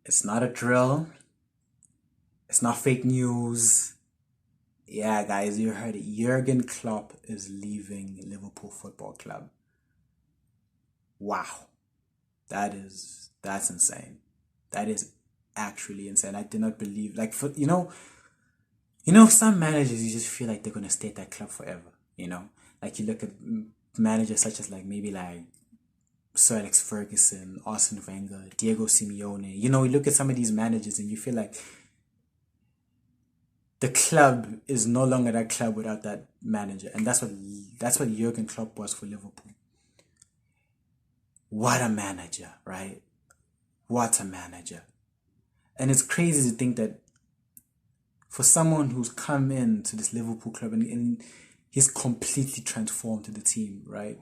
It's not a drill. It's not fake news. Yeah, guys, you heard it. Jurgen Klopp is leaving Liverpool Football Club. Wow, that's insane. That is actually insane. I did not believe like for some managers you just feel like they're gonna stay at that club forever. Like you look at managers such as like maybe like Sir Alex Ferguson, Arsene Wenger, Diego Simeone. You look at some of these managers and you feel like the club is no longer that club without that manager, and that's what Jurgen Klopp was for Liverpool. What a manager, right? What a manager! And it's crazy to think that for someone who's come into this Liverpool club and he's completely transformed to the team, right?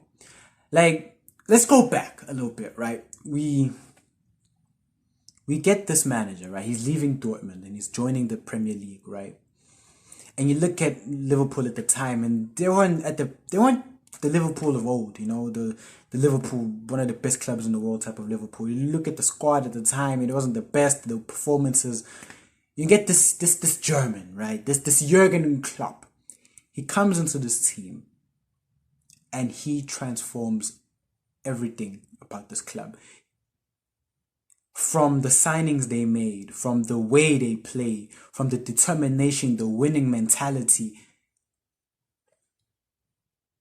Like, let's go back a little bit, right? We get this manager, right? He's leaving Dortmund and he's joining the Premier League, right? And you look at Liverpool at the time, and they weren't the Liverpool of old, the Liverpool, one of the best clubs in the world type of Liverpool. You look at the squad at the time, it wasn't the best, the performances. You get this German, right? This Jurgen Klopp. He comes into this team and he transforms everything about this club. From the signings they made, from the way they play, from the determination, the winning mentality.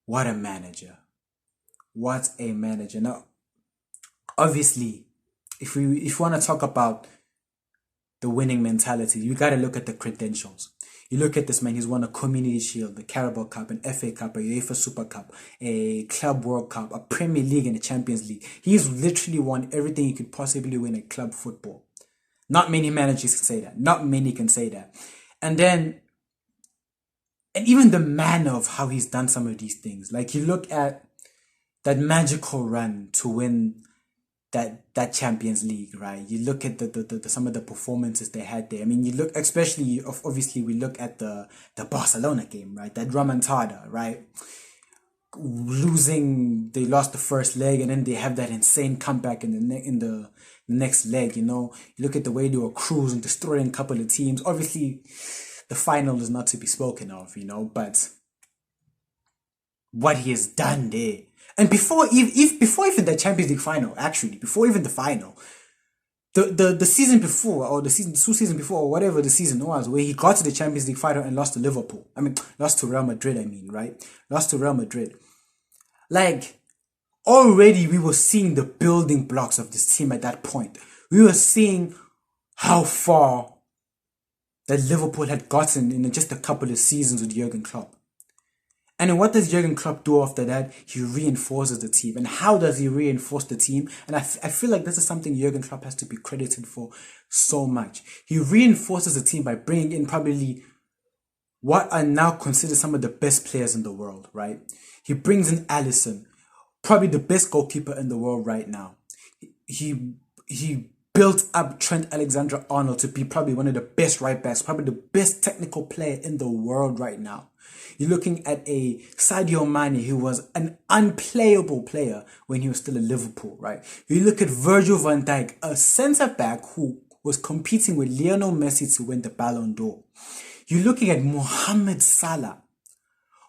What a manager. What a manager. Now, obviously, if we want to talk about the winning mentality, you got to look at the credentials. You look at this man, he's won a Community Shield, the Carabao Cup, an FA Cup, a UEFA Super Cup, a Club World Cup, a Premier League and a Champions League. He's literally won everything you could possibly win at club football. Not many managers can say that. Not many can say that. And even the manner of how he's done some of these things. Like you look at that magical run to win that Champions League, right? You look at the some of the performances they had there. I mean, you look, especially, obviously we look at the Barcelona game, right? That remontada, right? They lost the first leg and then they have that insane comeback in the next leg. You look at the way they were cruising, destroying a couple of teams. Obviously, the final is not to be spoken of, but what he has done there. And before even the Champions League final, actually, before even the final, the season before, or the season 2 seasons before, or whatever the season was, where he got to the Champions League final and lost to Liverpool. I mean, lost to Real Madrid, right? Lost to Real Madrid. Like, already we were seeing the building blocks of this team at that point. We were seeing how far that Liverpool had gotten in just a couple of seasons with Jurgen Klopp. And then what does Jurgen Klopp do after that? He reinforces the team. And how does he reinforce the team? And I feel like this is something Jurgen Klopp has to be credited for so much. He reinforces the team by bringing in probably what are now considered some of the best players in the world, right? He brings in Alisson, probably the best goalkeeper in the world right now. He built up Trent Alexander-Arnold to be probably one of the best right backs, probably the best technical player in the world right now. You're looking at a Sadio Mane who was an unplayable player when he was still at Liverpool, right? You look at Virgil van Dijk, a centre-back who was competing with Lionel Messi to win the Ballon d'Or. You're looking at Mohamed Salah.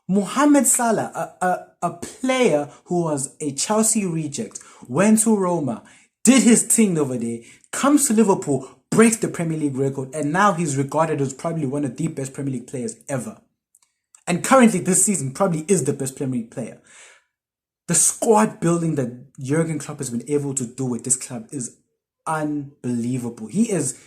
Mohamed Salah, a player who was a Chelsea reject, went to Roma, did his thing over there, comes to Liverpool, breaks the Premier League record, and now he's regarded as probably one of the best Premier League players ever. And currently this season probably is the best Premier League player. The squad building that Jurgen Klopp has been able to do with this club is unbelievable. He has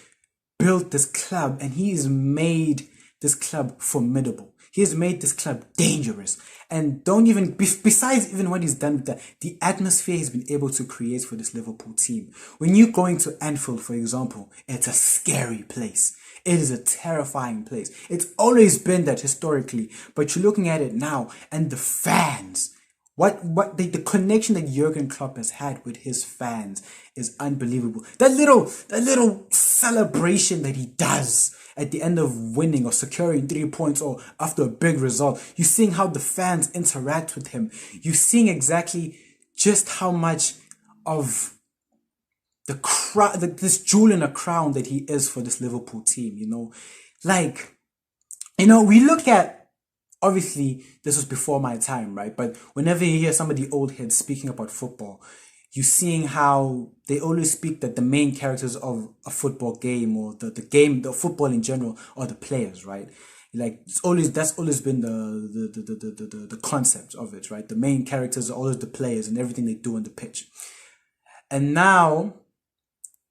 built this club and he has made this club formidable. He has made this club dangerous. And besides even what he's done with that, the atmosphere he's been able to create for this Liverpool team. When you go into Anfield, for example, it's a scary place. It is a terrifying place. It's always been that historically, but you're looking at it now and the fans, the connection that Jurgen Klopp has had with his fans is unbelievable. That little celebration that he does at the end of winning or securing 3 points or after a big result, you're seeing how the fans interact with him. You're seeing exactly just how much of this jewel in a crown that he is for this Liverpool team. Like we look at, obviously this was before my time, right? But whenever you hear some of the old heads speaking about football, you're seeing how they always speak that the main characters of a football game, or the game, the football in general, are the players, right? Like that's always been the concept of it, right? The main characters are always the players and everything they do on the pitch. And now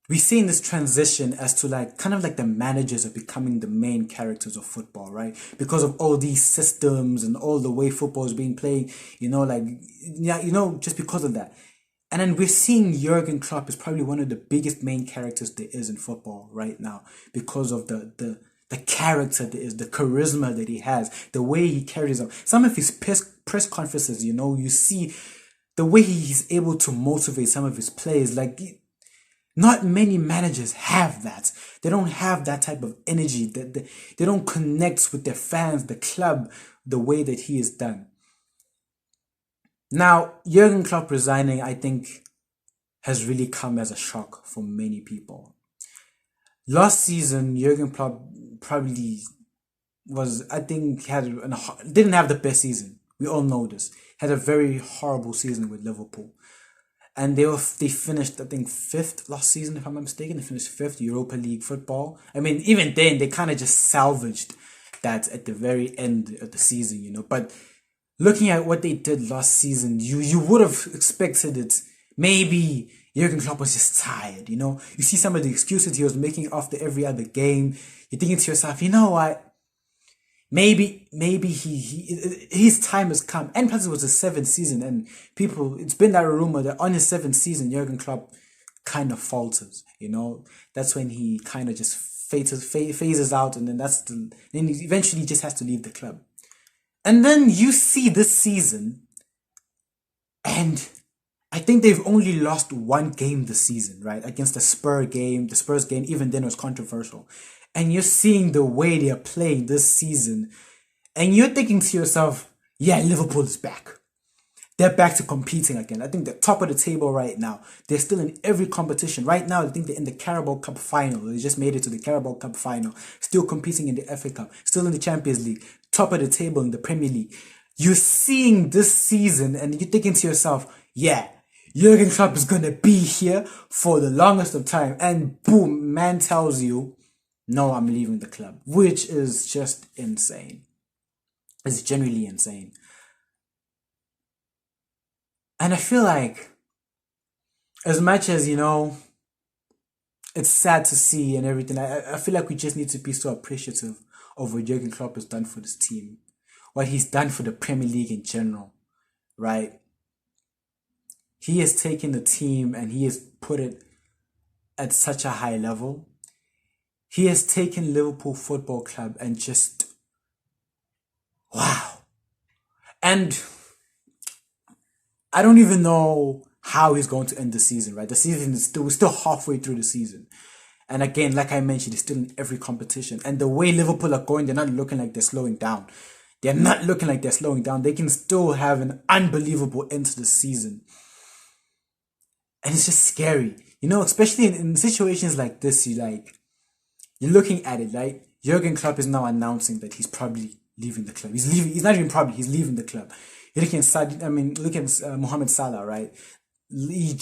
we're seeing this transition as to like kind of like the managers are becoming the main characters of football, right? Because of all these systems and all the way football is being played, like, yeah, just because of that. And then we're seeing Jurgen Klopp is probably one of the biggest main characters there is in football right now, because of the character there is, the charisma that he has, the way he carries on. Some of his press conferences, you see the way he's able to motivate some of his players. Like, not many managers have that. They don't have that type of energy. They don't connect with their fans, the club, the way that he has done. Now, Jurgen Klopp resigning, I think, has really come as a shock for many people. Last season, Jurgen Klopp probably didn't have the best season. We all know this. Had a very horrible season with Liverpool. And they finished, I think, 5th last season, if I'm not mistaken. They finished 5th Europa League football. I mean, even then, they kind of just salvaged that at the very end of the season, But looking at what they did last season, you would have expected it. Maybe Jurgen Klopp was just tired, You see some of the excuses he was making after every other game. You're thinking to yourself, you know what? Maybe his time has come. And plus it was his 7th season, and it's been that rumor that on his 7th season, Jurgen Klopp kind of falters, That's when he kind of just phases out, and then then he eventually just has to leave the club. And then you see this season, and I think they've only lost one game this season, right? Against the Spurs game, even then it was controversial. And you're seeing the way they are playing this season, and you're thinking to yourself, yeah, Liverpool is back. They're back to competing again. I think they're top of the table right now. They're still in every competition. Right now, I think they're in the Carabao Cup final. They just made it to the Carabao Cup final. Still competing in the FA Cup. Still in the Champions League. Top of the table in the Premier League. You're seeing this season, and you're thinking to yourself, yeah, Jurgen Klopp is going to be here for the longest of time. And boom, man tells you, no, I'm leaving the club, which is just insane. It's genuinely insane. And I feel like, as much as, it's sad to see and everything, I feel like we just need to be so appreciative of what Jurgen Klopp has done for this team, what he's done for the Premier League in general, right? He has taken the team and he has put it at such a high level. He has taken Liverpool Football Club and just, wow. And I don't even know how he's going to end the season, right? The season is we're still halfway through the season. And again, like I mentioned, he's still in every competition. And the way Liverpool are going, they're not looking like they're slowing down. They're not looking like they're slowing down. They can still have an unbelievable end to the season. And it's just scary. Especially in situations like this, you're looking at it, right? Jurgen Klopp is now announcing that he's probably leaving the club. He's leaving. He's not even probably. He's leaving the club. You're looking at look at Mohamed Salah, right? He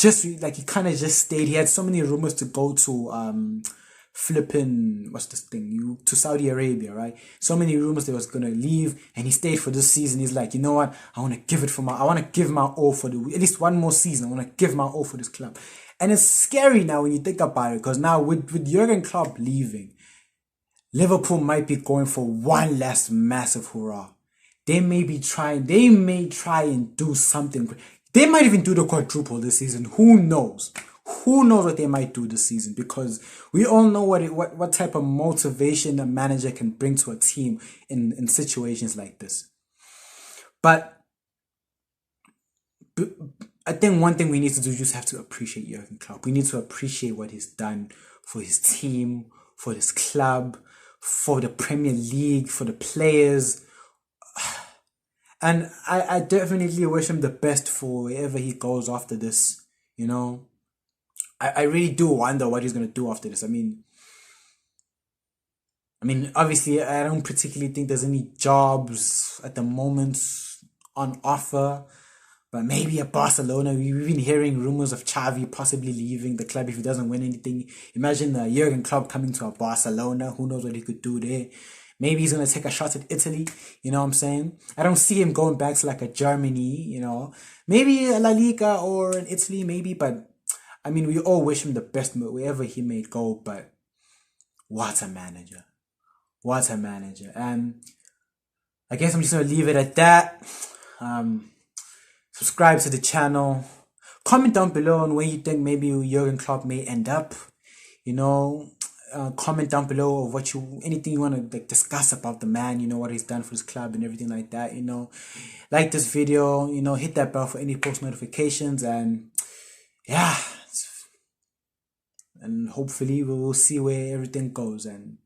kind of just stayed. He had so many rumors to go to flipping to Saudi Arabia, right? So many rumors that he was gonna leave, and he stayed for this season. He's like, you know what? I want to give my all for at least one more season. I want to give my all for this club. And it's scary now when you think about it, because now with Jurgen Klopp leaving, Liverpool might be going for one last massive hurrah. They may try and do something. They might even do the quadruple this season. Who knows? Who knows what they might do this season? Because we all know what type of motivation a manager can bring to a team in situations like this. But I think one thing we need to do is just have to appreciate Jurgen Klopp. We need to appreciate what he's done for his team, for his club, for the Premier League, for the players. And I definitely wish him the best for wherever he goes after this, I really do wonder what he's gonna do after this. Obviously, I don't particularly think there's any jobs at the moment on offer, but maybe at Barcelona. We've been hearing rumors of Xavi possibly leaving the club if he doesn't win anything. Imagine Jurgen Klopp coming to a Barcelona. Who knows what he could do there? Maybe he's gonna take a shot at Italy. You know what I'm saying? I don't see him going back to like a Germany. Maybe a La Liga or an Italy, maybe. But we all wish him the best wherever he may go. But what a manager! What a manager! And I guess I'm just gonna leave it at that. Subscribe to the channel. Comment down below on where you think maybe Jurgen Klopp may end up. Comment down below of anything you want to discuss about the man. What he's done for his club and everything like that. Like this video. Hit that bell for any post notifications, and yeah, and hopefully we will see where everything goes. And